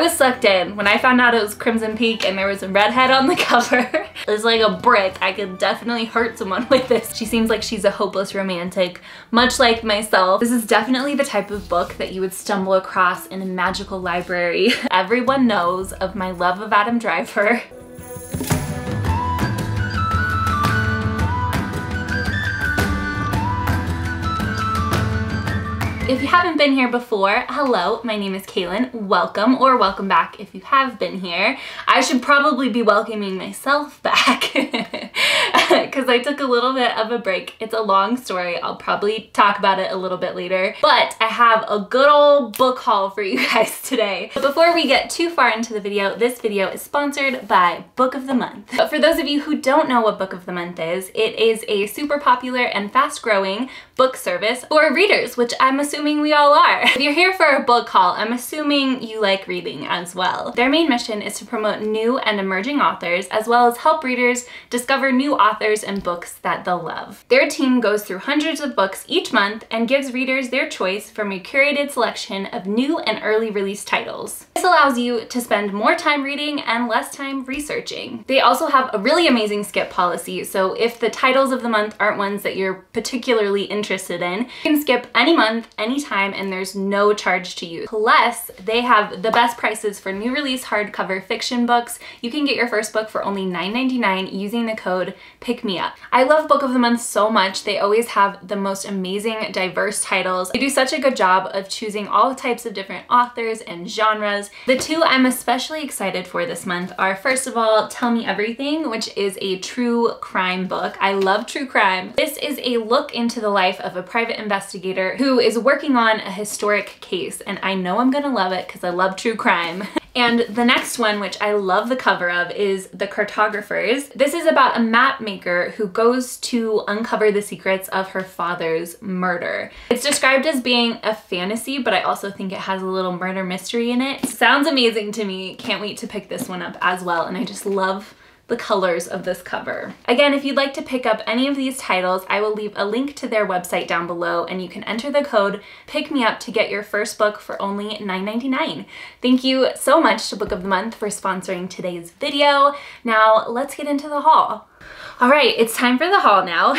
was sucked in. When I found out it was Crimson Peak and there was a redhead on the cover, it was like a brick. I could definitely hurt someone with this. She seems like she's a hopeless romantic, much like myself. This is definitely the type of book that you would stumble across in a magical library. Everyone knows of my love of Adam Driver. If you haven't been here before, hello, my name is Kalyn. Welcome, or welcome back if you have been here. I should probably be welcoming myself back because I took a little bit of a break. It's a long story. I'll probably talk about it a little bit later, but I have a good old book haul for you guys today. But before we get too far into the video, this video is sponsored by Book of the Month. But for those of you who don't know what Book of the Month is, it is a super popular and fast-growing book service for readers, which I'm assuming we all are. If you're here for a book haul, I'm assuming you like reading as well. Their main mission is to promote new and emerging authors, as well as help readers discover new authors and books that they'll love. Their team goes through hundreds of books each month and gives readers their choice from a curated selection of new and early release titles. This allows you to spend more time reading and less time researching. They also have a really amazing skip policy, so if the titles of the month aren't ones that you're particularly interested in, you can skip any month, anytime, and there's no charge to you. Plus, they have the best prices for new release hardcover fiction books. You can get your first book for only $9.99 using the code PICKMEUP. I love Book of the Month so much. They always have the most amazing, diverse titles. They do such a good job of choosing all types of different authors and genres. The two I'm especially excited for this month are, first of all, Tell Me Everything, which is a true crime book. I love true crime. This is a look into the life of a private investigator who is working on a historic case, and I know I'm gonna love it because I love true crime. And the next one, which I love the cover of, is The Cartographers. This is about a map maker who goes to uncover the secrets of her father's murder. It's described as being a fantasy, but I also think it has a little murder mystery in it. Sounds amazing to me. Can't wait to pick this one up as well, and I just love the colors of this cover. Again, if you'd like to pick up any of these titles, I will leave a link to their website down below, and you can enter the code PICKMEUP to get your first book for only $9.99. Thank you so much to Book of the Month for sponsoring today's video. Now let's get into the haul. All right, it's time for the haul now.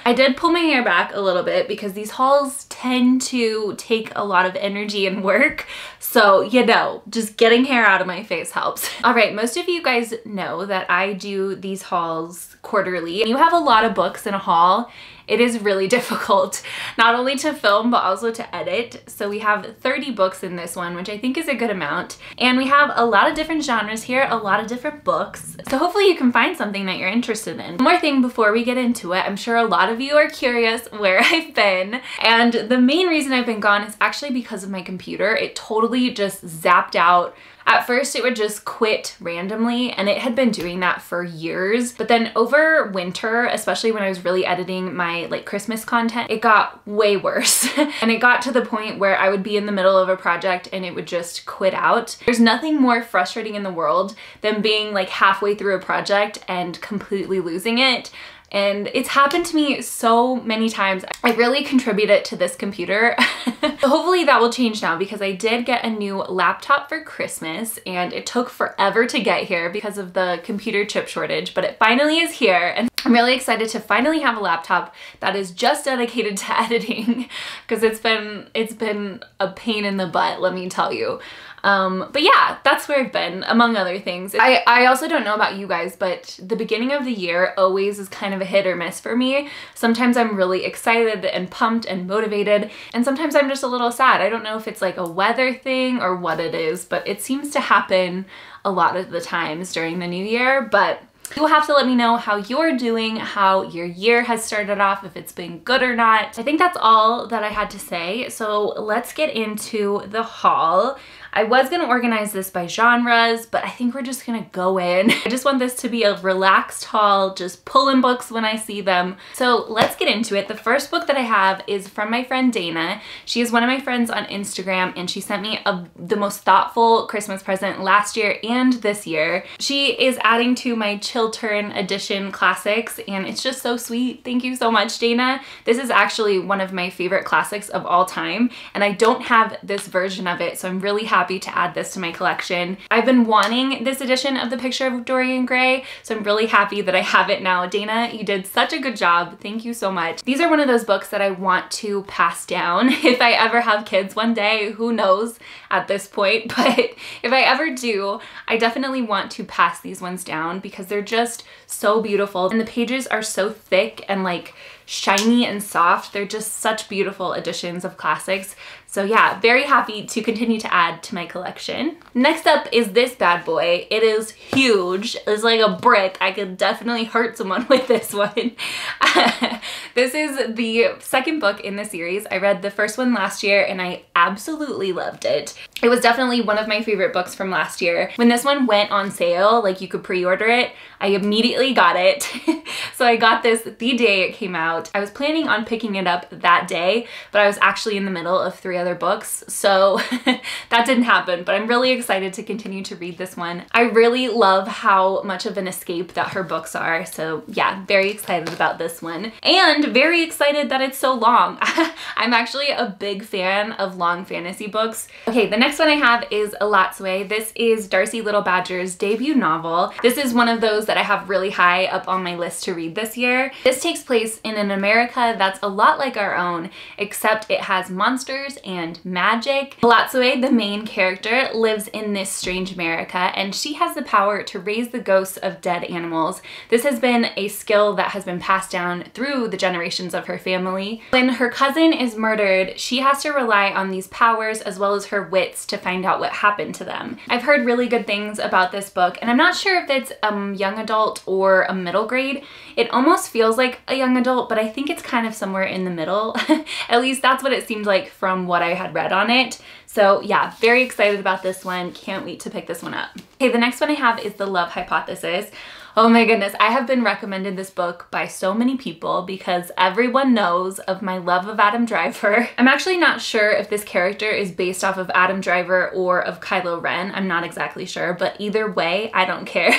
I did pull my hair back a little bit because these hauls tend to take a lot of energy and work. So, you know, just getting hair out of my face helps. All right, most of you guys know that I do these hauls quarterly. And you have a lot of books in a haul. It is really difficult, not only to film, but also to edit. So we have 30 books in this one, which I think is a good amount. And we have a lot of different genres here, a lot of different books. So hopefully you can find something that you're interested in. One more thing before we get into it, I'm sure a lot of you are curious where I've been. And the main reason I've been gone is actually because of my computer. It totally just zapped out. At first it would just quit randomly, and it had been doing that for years. But then over winter, especially when I was really editing my like Christmas content, it got way worse. And it got to the point where I would be in the middle of a project and it would just quit out. There's nothing more frustrating in the world than being like halfway through a project and completely losing it. And it's happened to me so many times. I really contributed to this computer. So hopefully that will change now, because I did get a new laptop for Christmas and it took forever to get here because of the computer chip shortage, but it finally is here. And I'm really excited to finally have a laptop that is just dedicated to editing, because it's been a pain in the butt, let me tell you. But yeah, that's where I've been, among other things. I also don't know about you guys, but the beginning of the year always is kind of a hit or miss for me. Sometimes I'm really excited and pumped and motivated, and sometimes I'm just a little sad. I don't know if it's like a weather thing or what it is, but it seems to happen a lot of the times during the new year. But you'll have to let me know how you're doing, how your year has started off, if it's been good or not. I think that's all that I had to say, so let's get into the haul. I was gonna organize this by genres, but I think we're just gonna go in. I just want this to be a relaxed haul, just pulling books when I see them. So let's get into it. The first book that I have is from my friend Dana. She is one of my friends on Instagram, and she sent me the most thoughtful Christmas present last year and this year. She is adding to my Chiltern edition classics, and it's just so sweet. Thank you so much, Dana. This is actually one of my favorite classics of all time, and I don't have this version of it, so I'm really happy happy to add this to my collection. I've been wanting this edition of The Picture of Dorian Gray, so I'm really happy that I have it now. Dana, you did such a good job. Thank you so much. These are one of those books that I want to pass down. If I ever have kids one day, who knows at this point, but if I ever do, I definitely want to pass these ones down because they're just so beautiful and the pages are so thick and like shiny and soft. They're just such beautiful editions of classics. So yeah, very happy to continue to add to my collection. Next up is this bad boy. It is huge. It's like a brick. I could definitely hurt someone with this one. This is the second book in the series. I read the first one last year and I absolutely loved it. It was definitely one of my favorite books from last year. When this one went on sale, like you could pre-order it, I immediately got it. So I got this the day it came out. I was planning on picking it up that day, but I was actually in the middle of 3 other books, so that didn't happen, but I'm really excited to continue to read this one. I really love how much of an escape that her books are, so yeah, very excited about this one. And very excited that it's so long. I'm actually a big fan of long fantasy books. Okay, the next one I have is Alatsue. This is Darcy Little Badger's debut novel. This is one of those that I have really high up on my list to read this year. This takes place in an America that's a lot like our own, except it has monsters and magic. Alatsue, the main character, lives in this strange America and she has the power to raise the ghosts of dead animals. This has been a skill that has been passed down through the generations of her family. When her cousin is murdered, she has to rely on these powers as well as her wits to find out what happened to them. I've heard really good things about this book and I'm not sure if it's young adult or a middle grade. It almost feels like a young adult, but I think it's kind of somewhere in the middle. At least that's what it seemed like from what I had read on it. So yeah, very excited about this one. Can't wait to pick this one up. Okay, the next one I have is The Love Hypothesis. Oh my goodness, I have been recommended this book by so many people because everyone knows of my love of Adam Driver. I'm actually not sure if this character is based off of Adam Driver or of Kylo Ren. I'm not exactly sure, but either way, I don't care.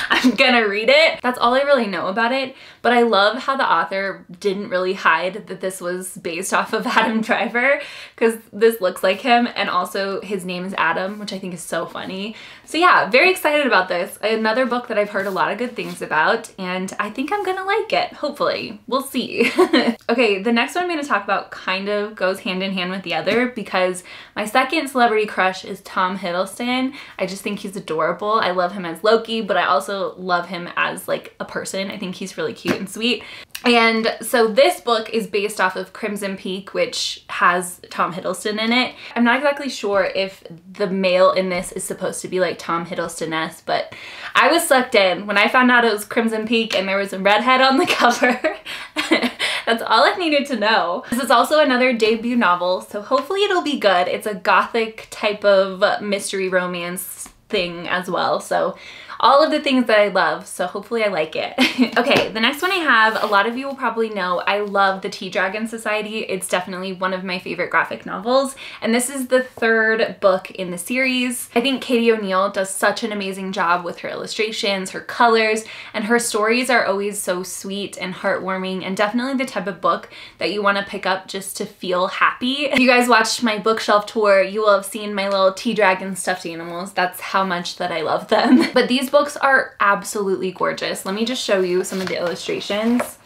I'm gonna read it. That's all I really know about it, but I love how the author didn't really hide that this was based off of Adam Driver because this looks like him and also his name is Adam, which I think is so funny. So yeah, very excited about this. Another book that I've heard a lot of good things about and I think I'm gonna like it, hopefully. We'll see. Okay, the next one I'm gonna talk about kind of goes hand in hand with the other because my second celebrity crush is Tom Hiddleston. I just think he's adorable. I love him as Loki, but I also love him as like a person. I think he's really cute and sweet. And so this book is based off of Crimson Peak, which has Tom Hiddleston in it. I'm not exactly sure if the male in this is supposed to be like Tom Hiddleston-esque, but I was sucked in when I found out it was Crimson Peak and there was a redhead on the cover. That's all I needed to know. This is also another debut novel, so hopefully it'll be good. It's a gothic type of mystery romance thing as well, so all of the things that I love, so hopefully I like it. Okay, the next one I have, a lot of you will probably know, I love The Tea Dragon Society. It's definitely one of my favorite graphic novels, and this is the third book in the series. I think Katie O'Neill does such an amazing job with her illustrations, her colors, and her stories are always so sweet and heartwarming, and definitely the type of book that you want to pick up just to feel happy. If you guys watched my bookshelf tour, you will have seen my little tea dragon stuffed animals. That's how much that I love them. But these books are absolutely gorgeous. Let me just show you some of the illustrations.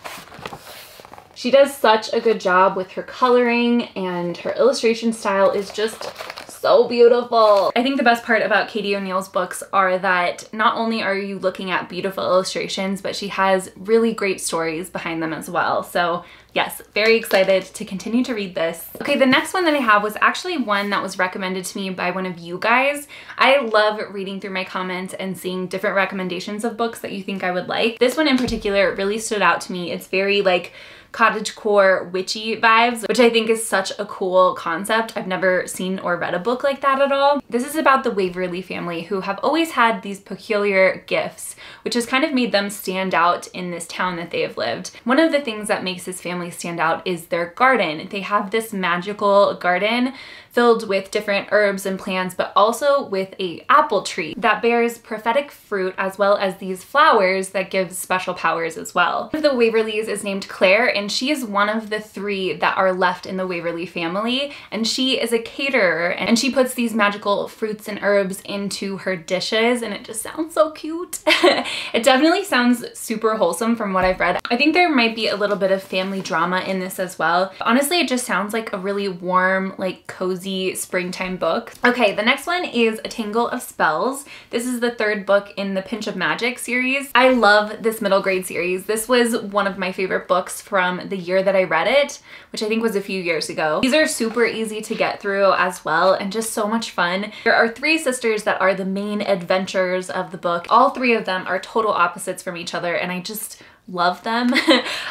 She does such a good job with her coloring and her illustration style is just so beautiful. I think the best part about Katie O'Neill's books are that not only are you looking at beautiful illustrations, but she has really great stories behind them as well. So yes, very excited to continue to read this. Okay, the next one that I have was actually one that was recommended to me by one of you guys. I love reading through my comments and seeing different recommendations of books that you think I would like. This one in particular really stood out to me. It's very like cottagecore witchy vibes, which I think is such a cool concept. I've never seen or read a book like that at all. This is about the Waverly family who have always had these peculiar gifts, which has kind of made them stand out in this town that they have lived. One of the things that makes this family stand out is their garden. They have this magical garden filled with different herbs and plants, but also with an apple tree that bears prophetic fruit as well as these flowers that give special powers as well. One of the Waverlys is named Claire, and and she is one of the 3 that are left in the Waverly family, and she is a caterer, and she puts these magical fruits and herbs into her dishes, and it just sounds so cute. It definitely sounds super wholesome from what I've read. I think there might be a little bit of family drama in this as well. Honestly, it just sounds like a really warm, like cozy springtime book. Okay, the next one is A Tangle of Spells. This is the 3rd book in the Pinch of Magic series. I love this middle grade series. This was one of my favorite books from the year that I read it, which I think was a few years ago. These are super easy to get through as well and just so much fun. There are 3 sisters that are the main adventurers of the book. All 3 of them are total opposites from each other, and I just love them.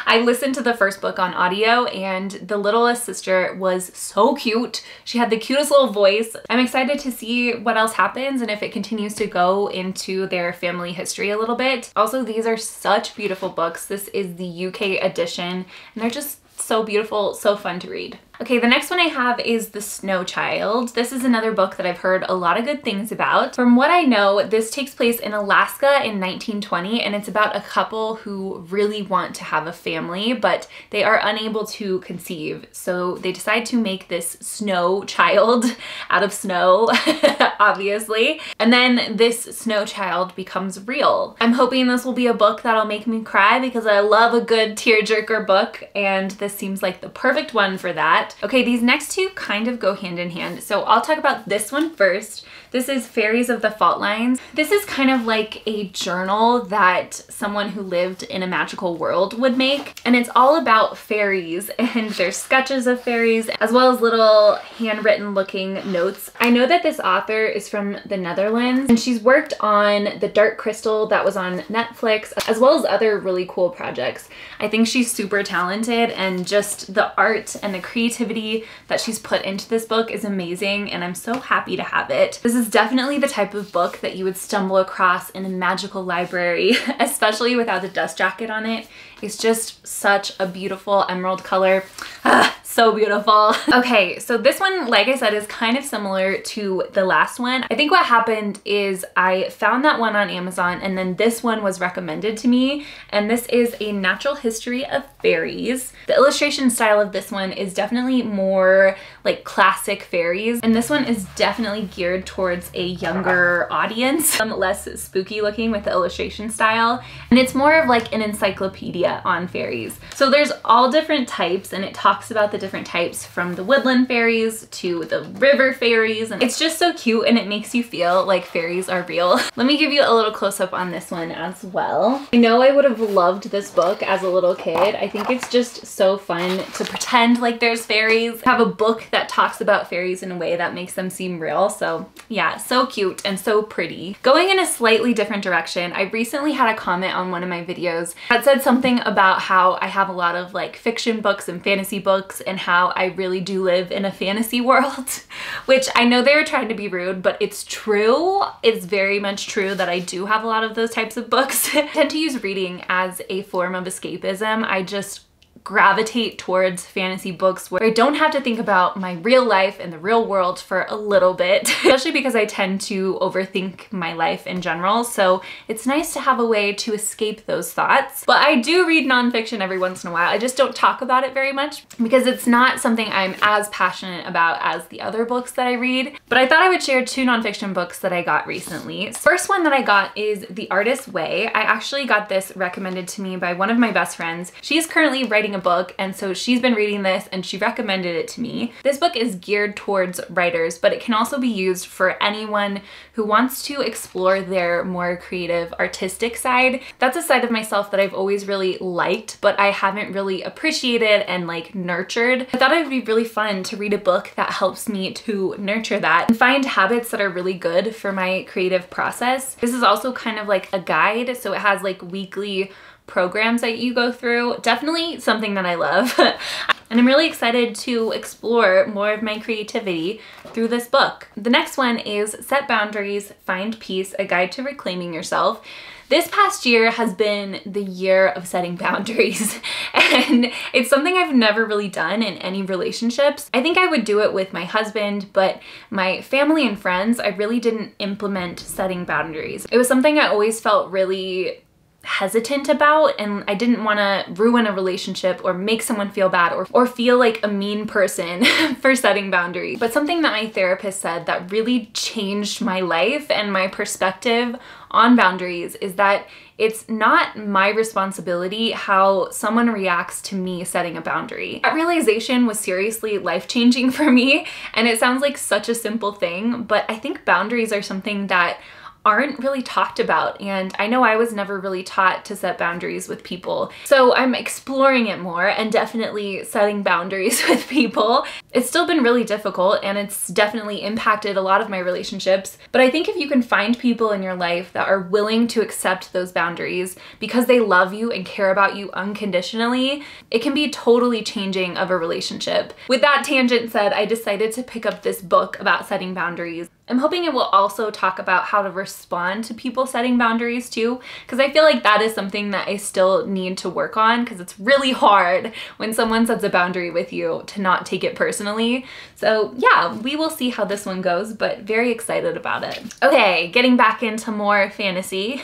I listened to the first book on audio, and the littlest sister was so cute. She had the cutest little voice. I'm excited to see what else happens and if it continues to go into their family history a little bit. Also, these are such beautiful books. This is the UK edition, and they're just so beautiful, so fun to read. Okay, the next one I have is The Snow Child. This is another book that I've heard a lot of good things about. From what I know, this takes place in Alaska in 1920, and it's about a couple who really want to have a family, but they are unable to conceive. So they decide to make this snow child out of snow, obviously. And then this snow child becomes real. I'm hoping this will be a book that'll make me cry because I love a good tearjerker book, and this seems like the perfect one for that. Okay, these next 2 kind of go hand in hand. So I'll talk about this one first. This is Fairies of the Fault Lines. This is kind of like a journal that someone who lived in a magical world would make. And it's all about fairies, and there's sketches of fairies as well as little handwritten looking notes. I know that this author is from the Netherlands, and she's worked on The Dark Crystal that was on Netflix, as well as other really cool projects. I think she's super talented, and just the art and the creativity that she's put into this book is amazing, and I'm so happy to have it. This is definitely the type of book that you would stumble across in a magical library, especially without the dust jacket on it. It's just such a beautiful emerald color. So beautiful. Okay, so this one, like I said, is kind of similar to the last one. I think what happened is I found that one on Amazon, and then this one was recommended to me, and this is A Natural History of Fairies. The illustration style of this one is definitely more like classic fairies, and this one is definitely geared towards a younger audience, less spooky looking with the illustration style, and it's more of like an encyclopedia on fairies. So there's all different types, and it talks about the different types from the woodland fairies to the river fairies, and it's just so cute, and it makes you feel like fairies are real. Let me give you a little close-up on this one as well. I know I would have loved this book as a little kid. I think it's just so fun to pretend like there's fairies, have a book that talks about fairies in a way that makes them seem real. So yeah, so cute and so pretty. Going in a slightly different direction, I recently had a comment on one of my videos that said something about how I have a lot of like fiction books and fantasy books, and how I really do live in a fantasy world, which I know they were trying to be rude, but it's true. It's very much true that I do have a lot of those types of books. I tend to use reading as a form of escapism. I just gravitate towards fantasy books where I don't have to think about my real life and the real world for a little bit, especially because I tend to overthink my life in general. So it's nice to have a way to escape those thoughts. But I do read nonfiction every once in a while. I just don't talk about it very much because it's not something I'm as passionate about as the other books that I read. But I thought I would share 2 nonfiction books that I got recently. First one that I got is The Artist's Way. I actually got this recommended to me by one of my best friends. She's currently writing a book, and so she's been reading this and she recommended it to me. This book is geared towards writers, but it can also be used for anyone who wants to explore their more creative, artistic side. That's a side of myself that I've always really liked, but I haven't really appreciated and like nurtured. I thought it would be really fun to read a book that helps me to nurture that and find habits that are really good for my creative process. This is also kind of like a guide, so it has like weekly programs that you go through. Definitely something that I love. And I'm really excited to explore more of my creativity through this book. The next one is Set Boundaries, Find Peace, A Guide to Reclaiming Yourself. This past year has been the year of setting boundaries, and it's something I've never really done in any relationships. I think I would do it with my husband, but my family and friends, I really didn't implement setting boundaries. It was something I always felt really hesitant about, and I didn't want to ruin a relationship or make someone feel bad or feel like a mean person for setting boundaries. But something that my therapist said that really changed my life and my perspective on boundaries is that it's not my responsibility how someone reacts to me setting a boundary. That realization was seriously life-changing for me, and it sounds like such a simple thing, but I think boundaries are something that aren't really talked about, and I know I was never really taught to set boundaries with people. So I'm exploring it more and definitely setting boundaries with people. It's still been really difficult and it's definitely impacted a lot of my relationships, but I think if you can find people in your life that are willing to accept those boundaries because they love you and care about you unconditionally, it can be totally changing of a relationship. With that tangent said, I decided to pick up this book about setting boundaries. I'm hoping it will also talk about how to respond to people setting boundaries too, because I feel like that is something that I still need to work on, because it's really hard when someone sets a boundary with you to not take it personally. So yeah, we will see how this one goes, but very excited about it. Okay, getting back into more fantasy.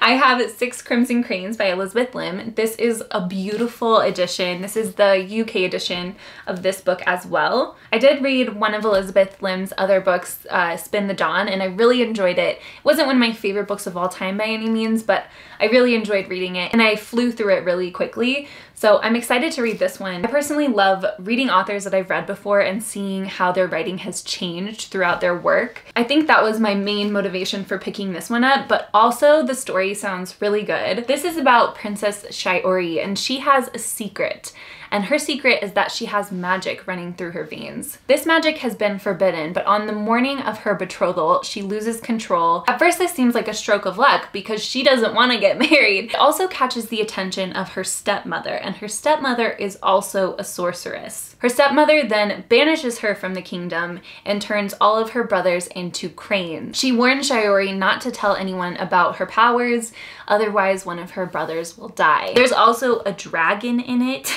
I have 6 Crimson Cranes by Elizabeth Lim. This is a beautiful edition. This is the UK edition of this book as well. I did read one of Elizabeth Lim's other books, Spin the Dawn, and I really enjoyed it. It wasn't one of my favorite books of all time by any means, but I really enjoyed reading it and I flew through it really quickly. So I'm excited to read this one. I personally love reading authors that I've read before and seeing how their writing has changed throughout their work. I think that was my main motivation for picking this one up, but also the story sounds really good. This is about Princess Shiori, and she has a secret. And her secret is that she has magic running through her veins. This magic has been forbidden, but on the morning of her betrothal, she loses control. At first, this seems like a stroke of luck because she doesn't want to get married. It also catches the attention of her stepmother, and her stepmother is also a sorceress. Her stepmother then banishes her from the kingdom and turns all of her brothers into cranes. She warns Shiori not to tell anyone about her powers, otherwise one of her brothers will die. There's also a dragon in it.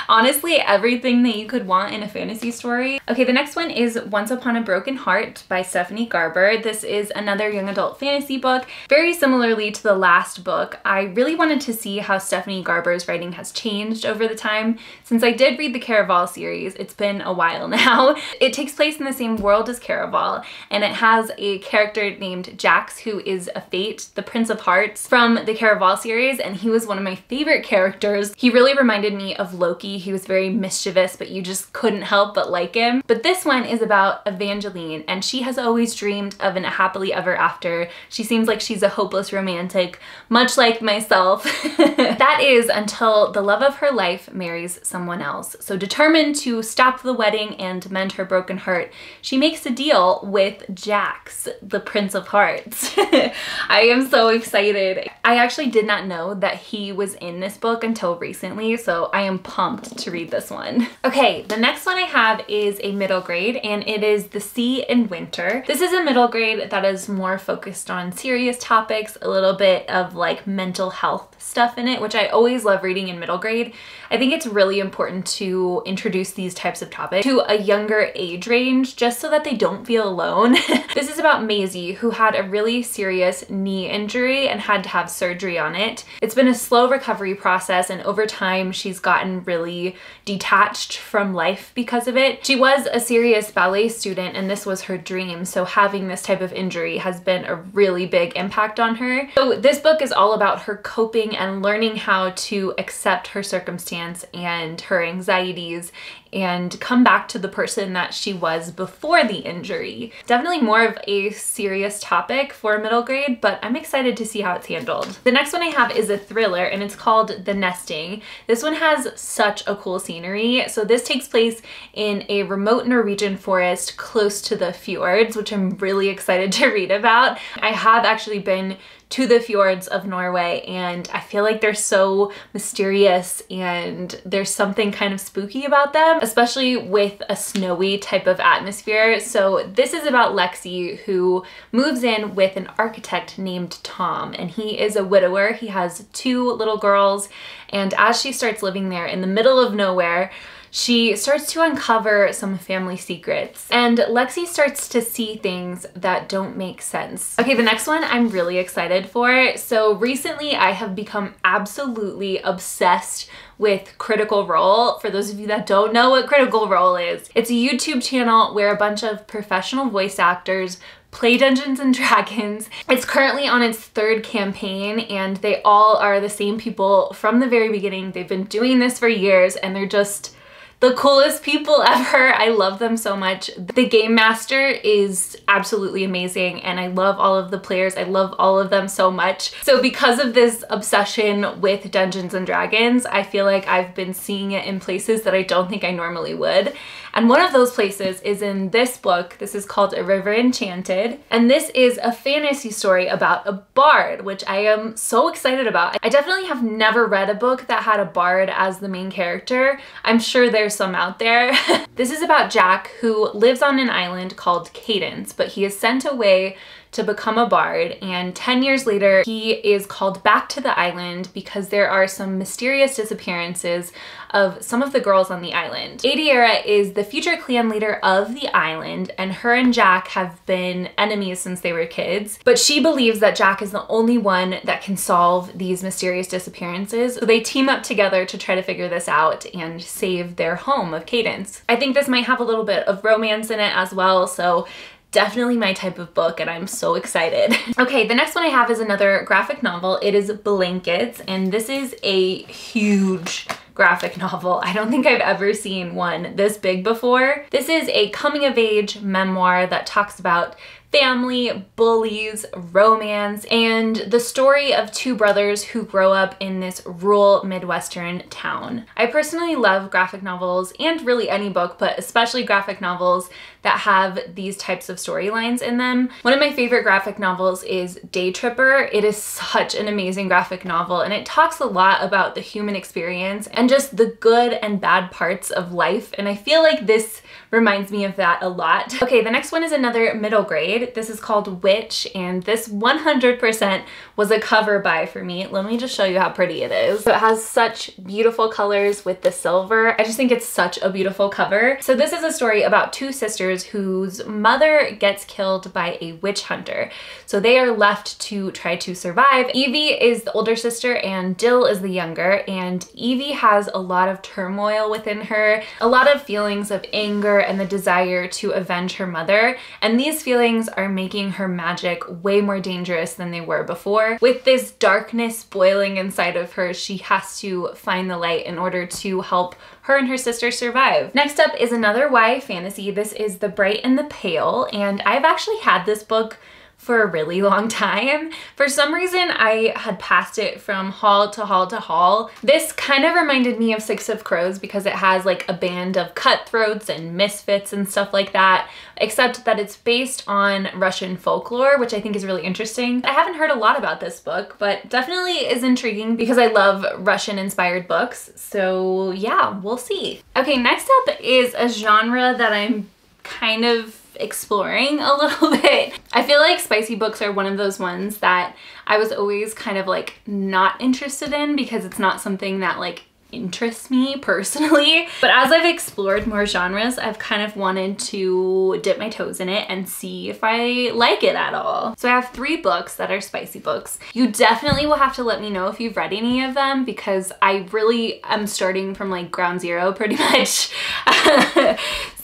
Honestly, everything that you could want in a fantasy story. Okay, the next one is Once Upon a Broken Heart by Stephanie Garber. This is another young adult fantasy book. Very similarly to the last book, I really wanted to see how Stephanie Garber's writing has changed over the time. Since I did read the Caraval series, it's been a while now. It takes place in the same world as Caraval, and it has a character named Jax who is a Fate, the Prince of Hearts from the Caraval series, and he was one of my favorite characters. He really reminded me of Loki. He was very mischievous, but you just couldn't help but like him. But this one is about Evangeline, and she has always dreamed of a happily ever after. She seems like she's a hopeless romantic, much like myself. That is until the love of her life marries someone else. So determined to stop the wedding and mend her broken heart, she makes a deal with Jax, the Prince of Hearts. I am so excited. I actually did not know that he was in this book until recently, so I am pumped to read this one. Okay, the next one I have is a middle grade, and it is The Sea in Winter. This is a middle grade that is more focused on serious topics, a little bit of like mental health stuff in it, which I always love reading in middle grade. I think it's really important to introduce these types of topics to a younger age range just so that they don't feel alone. This is about Maisie, who had a really serious knee injury and had to have surgery on it. It's been a slow recovery process, and over time she's gotten really detached from life because of it. She was a serious ballet student and this was her dream, so having this type of injury has been a really big impact on her. So this book is all about her coping and learning how to accept her circumstance and her anxieties and come back to the person that she was before the injury. Definitely more of a serious topic for middle grade, but I'm excited to see how it's handled. The next one I have is a thriller, and it's called The Nesting. This one has such a cool scenery. So this takes place in a remote Norwegian forest close to the fjords, which I'm really excited to read about. I have actually been to the fjords of Norway, and I feel like they're so mysterious and there's something kind of spooky about them, especially with a snowy type of atmosphere. So this is about Lexi, who moves in with an architect named Tom, and he is a widower. He has 2 little girls, and as she starts living there in the middle of nowhere, she starts to uncover some family secrets, and Lexi starts to see things that don't make sense. Okay, the next one I'm really excited for. So recently I have become absolutely obsessed with Critical Role. For those of you that don't know what Critical Role is, it's a YouTube channel where a bunch of professional voice actors play Dungeons and Dragons. It's currently on its 3rd campaign, and they all are the same people from the very beginning. They've been doing this for years, and they're just the coolest people ever. I love them so much. The game master is absolutely amazing, and I love all of the players. I love all of them so much. So because of this obsession with Dungeons and Dragons, I feel like I've been seeing it in places that I don't think I normally would. And one of those places is in this book. This is called A River Enchanted. And this is a fantasy story about a bard, which I am so excited about. I definitely have never read a book that had a bard as the main character. I'm sure there's some out there. This is about Jack, who lives on an island called Cadence, but he is sent away to become a bard, and 10 years later he is called back to the island because there are some mysterious disappearances of some of the girls on the island. Adiera is the future clan leader of the island, and her and Jack have been enemies since they were kids, but she believes that Jack is the only one that can solve these mysterious disappearances. So they team up together to try to figure this out and save their home of Cadence. I think this might have a little bit of romance in it as well, so definitely my type of book, and I'm so excited. Okay, the next one I have is another graphic novel. It is Blankets, and this is a huge graphic novel. I don't think I've ever seen one this big before. This is a coming-of-age memoir that talks about family, bullies, romance, and the story of 2 brothers who grow up in this rural Midwestern town. I personally love graphic novels, and really any book, but especially graphic novels that have these types of storylines in them. One of my favorite graphic novels is Day Tripper. It is such an amazing graphic novel, and it talks a lot about the human experience and just the good and bad parts of life, and I feel like this reminds me of that a lot. Okay, the next one is another middle grade. This is called Witch, and this 100% was a cover buy for me. Let me just show you how pretty it is. So it has such beautiful colors with the silver. I just think it's such a beautiful cover. So this is a story about 2 sisters whose mother gets killed by a witch hunter. So they are left to try to survive. Evie is the older sister and Dill is the younger, and Evie has a lot of turmoil within her, a lot of feelings of anger and the desire to avenge her mother, and these feelings are making her magic way more dangerous than they were before. With this darkness boiling inside of her, she has to find the light in order to help her and her sister survive. Next up is another YA fantasy. This is The Bright and the Pale, and I've actually had this book for a really long time. For some reason, I had passed it from haul to haul to haul. This kind of reminded me of Six of Crows because it has like a band of cutthroats and misfits and stuff like that, except that it's based on Russian folklore, which I think is really interesting. I haven't heard a lot about this book, but definitely is intriguing because I love Russian-inspired books. So yeah, we'll see. Okay, next up is a genre that I'm kind of exploring a little bit. I feel like spicy books are one of those ones that I was always kind of like not interested in because it's not something that like interests me personally. But as I've explored more genres, I've kind of wanted to dip my toes in it and see if I like it at all. So I have 3 books that are spicy books. You definitely will have to let me know if you've read any of them because I really am starting from like ground zero pretty much.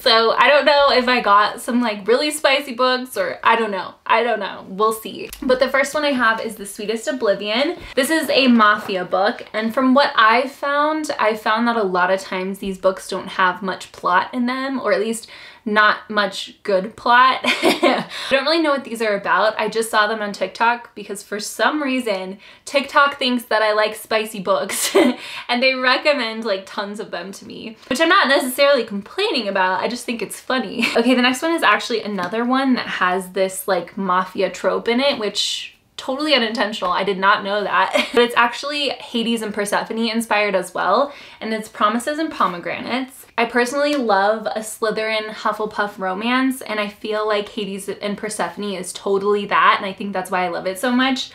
So I don't know if I got some like really spicy books or I don't know. We'll see. But the first one I have is The Sweetest Oblivion. This is a mafia book, and from what I found that a lot of times these books don't have much plot in them, or at least not much good plot. I don't really know what these are about. I just saw them on TikTok because for some reason TikTok thinks that I like spicy books and they recommend like tons of them to me, which I'm not necessarily complaining about. I just think it's funny. Okay, the next one is actually another one that has this like mafia trope in it, which totally unintentional. I did not know that. But it's actually Hades and Persephone inspired as well, and it's Promises and Pomegranates. I personally love a Slytherin Hufflepuff romance, and I feel like Hades and Persephone is totally that, and I think that's why I love it so much.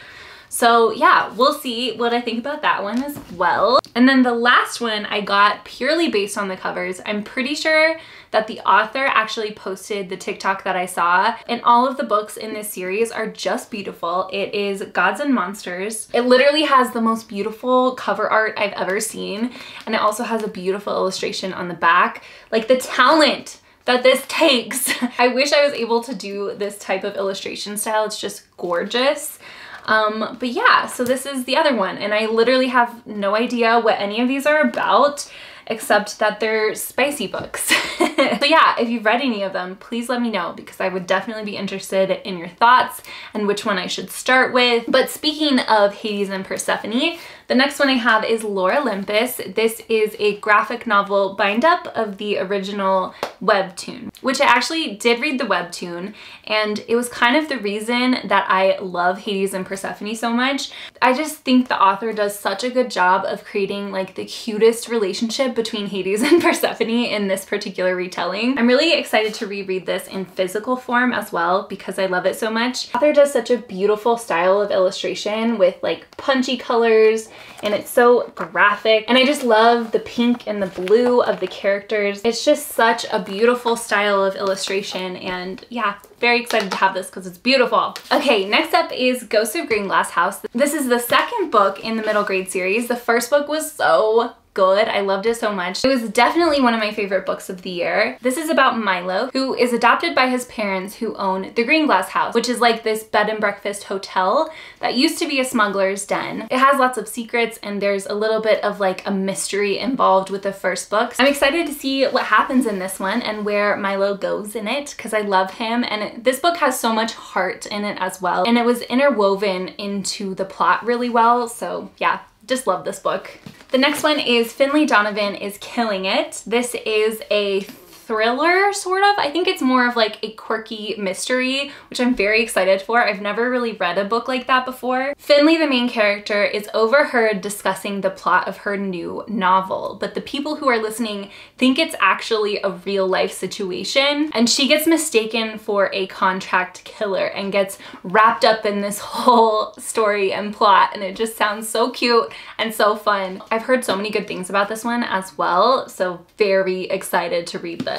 So yeah, we'll see what I think about that one as well. And then the last one I got purely based on the covers. I'm pretty sure that the author actually posted the TikTok that I saw, and all of the books in this series are just beautiful. It is Gods and Monsters. It literally has the most beautiful cover art I've ever seen, and it also has a beautiful illustration on the back. Like, the talent that this takes. I wish I was able to do this type of illustration style. It's just gorgeous. But yeah, so this is the other one, and I literally have no idea what any of these are about, except that they're spicy books. So yeah, if you've read any of them, please let me know, because I would definitely be interested in your thoughts and which one I should start with. But speaking of Hades and Persephone, the next one I have is Lore Olympus. This is a graphic novel bind up of the original webtoon, which I actually did read the webtoon, and it was kind of the reason that I love Hades and Persephone so much. I just think the author does such a good job of creating like the cutest relationship between Hades and Persephone in this particular retelling. I'm really excited to reread this in physical form as well, because I love it so much. The author does such a beautiful style of illustration with like punchy colors, and it's so graphic, and I just love the pink and the blue of the characters. It's just such a beautiful style of illustration, and yeah, very excited to have this because it's beautiful. Okay, next up is Ghosts of Greenglass House. This is the second book in the middle grade series. The first book was so good. I loved it so much. It was definitely one of my favorite books of the year. This is about Milo, who is adopted by his parents who own the Greenglass House, which is like this bed and breakfast hotel that used to be a smuggler's den. It has lots of secrets, and there's a little bit of like a mystery involved with the first book. I'm excited to see what happens in this one and where Milo goes in it, because I love him, and this book has so much heart in it as well, and it was interwoven into the plot really well. So yeah, just love this book. The next one is Finley Donovan is Killing It. This is a thriller, sort of. I think it's more of like a quirky mystery, which I'm very excited for. I've never really read a book like that before. Finley, the main character, is overheard discussing the plot of her new novel, but the people who are listening think it's actually a real life situation, and she gets mistaken for a contract killer and gets wrapped up in this whole story and plot, and it just sounds so cute and so fun. I've heard so many good things about this one as well, so very excited to read this.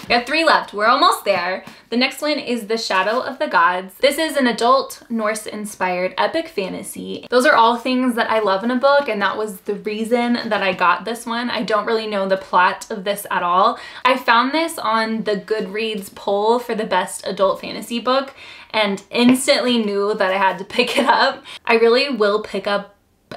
We have 3 left. We're almost there. The next one is The Shadow of the Gods. This is an adult Norse-inspired epic fantasy. Those are all things that I love in a book, and that was the reason that I got this one. I don't really know the plot of this at all. I found this on the Goodreads poll for the best adult fantasy book and instantly knew that I had to pick it up. I really will pick up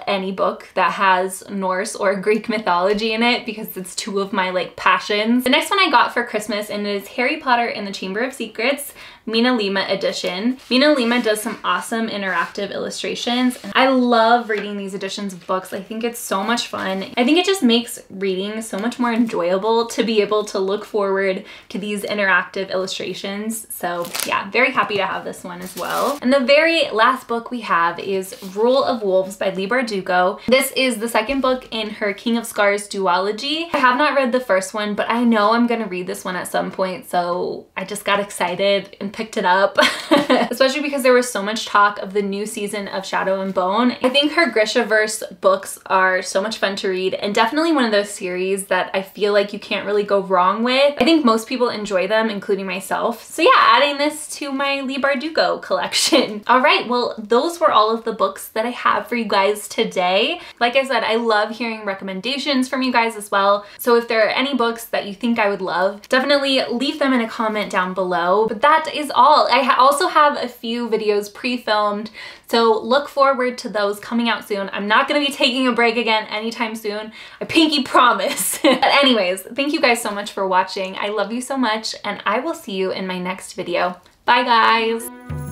any book that has Norse or Greek mythology in it, because it's 2 of my like passions. The next one I got for Christmas, and it is Harry Potter and the Chamber of Secrets, Mina Lima edition. Mina Lima does some awesome interactive illustrations, and I love reading these editions of books. I think it's so much fun. I think it just makes reading so much more enjoyable to be able to look forward to these interactive illustrations. So yeah, very happy to have this one as well. And the very last book we have is Rule of Wolves by Leigh Bardugo. This is the second book in her King of Scars duology. I have not read the first one, but I know I'm gonna read this one at some point, so I just got excited and picked it up. Especially because there was so much talk of the new season of Shadow and Bone. I think her Grishaverse books are so much fun to read, and definitely one of those series that I feel like you can't really go wrong with. I think most people enjoy them, including myself. So yeah, adding this to my Leigh Bardugo collection. All right, well, those were all of the books that I have for you guys today. Like I said, I love hearing recommendations from you guys as well. So if there are any books that you think I would love, definitely leave them in a comment down below. But that is all. I also have a few videos pre-filmed, so look forward to those coming out soon. I'm not gonna be taking a break again anytime soon. I pinky promise. But anyways, thank you guys so much for watching. I love you so much, and I will see you in my next video. Bye guys.